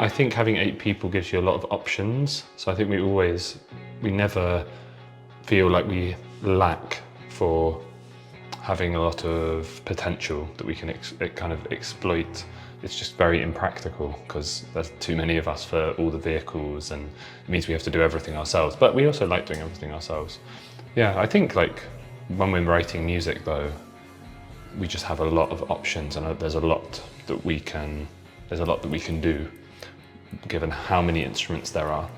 I think having 8 people gives you a lot of options. So I think we never feel like we lack for having a lot of potential that we can kind of exploit. It's just very impractical because there's too many of us for all the vehicles, and it means we have to do everything ourselves. But we also like doing everything ourselves. Yeah, I think like when we're writing music though, we just have a lot of options, and there's a lot that we can do given how many instruments there are.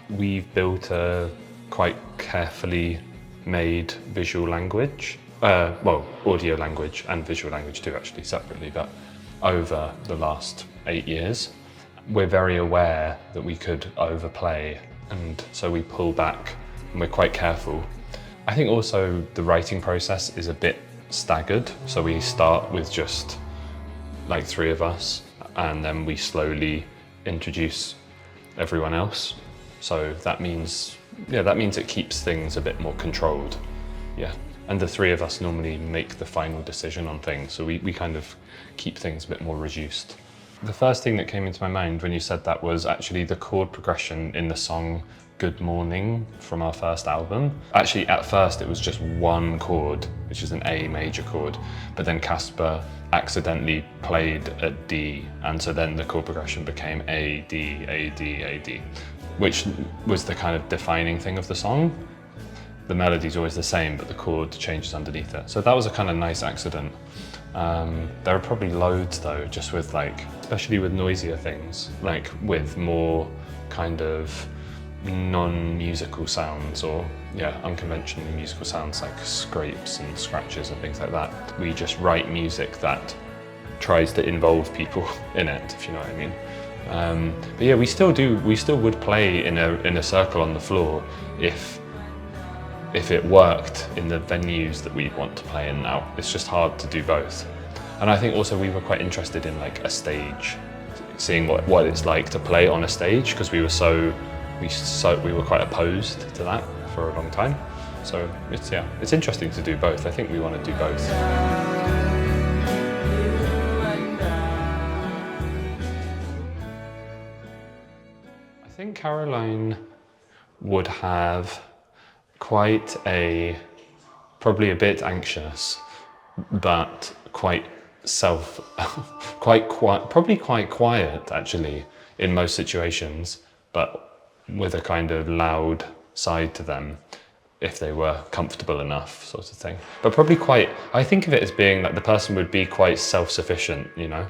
We've built a quite carefully made visual language, well, audio language and visual language too, actually, separately, but over the last 8 years. We're very aware that we could overplay, and so we pull back and we're quite careful. I think also the writing process is a bit staggered, so we start with just like 3 of us, and then we slowly introduce everyone else. So that means it keeps things a bit more controlled. Yeah, and the 3 of us normally make the final decision on things, so we kind of keep things a bit more reduced. The first thing that came into my mind when you said that was actually the chord progression in the song Good Morning from our first album. Actually, at first it was just one chord, which is an A major chord, but then Jasper accidentally played a D, and so then the chord progression became A, D, A, D, A, D, which was the kind of defining thing of the song. The melody's always the same, but the chord changes underneath it. So that was a kind of nice accident. There are probably loads though, just with like, especially with noisier things, like with more kind of non-musical sounds or unconventionally musical sounds like scrapes and scratches and things like that. We just write music that tries to involve people in it, if you know what I mean. But yeah, we still would play in a circle on the floor if it worked in the venues that we want to play in now. It's just hard to do both. And I think also we were quite interested in like a stage, seeing what it's like to play on a stage, because we were quite opposed to that for a long time. So it's interesting to do both. I think we want to do both. I think Caroline would have probably a bit anxious, but probably quite quiet actually in most situations, but with a kind of loud side to them if they were comfortable enough, sort of thing. But probably I think of it as being like the person would be quite self-sufficient, you know,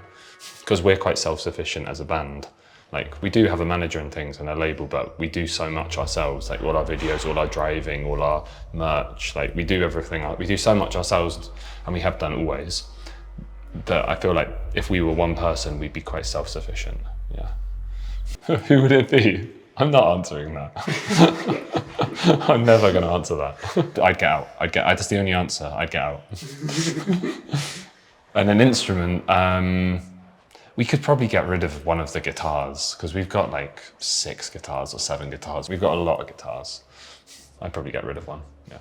because we're quite self-sufficient as a band. Like, we do have a manager and things and a label, but we do so much ourselves, like all our videos, all our driving, all our merch, like we do everything, we do so much ourselves, and we have done always, that I feel like if we were one person, we'd be quite self-sufficient, yeah. Who would it be? I'm not answering that. I'm never going to answer that. I'd get out. That's the only answer. I'd get out. And an instrument, we could probably get rid of one of the guitars, because we've got like 6 guitars or 7 guitars. We've got a lot of guitars. I'd probably get rid of one, yeah.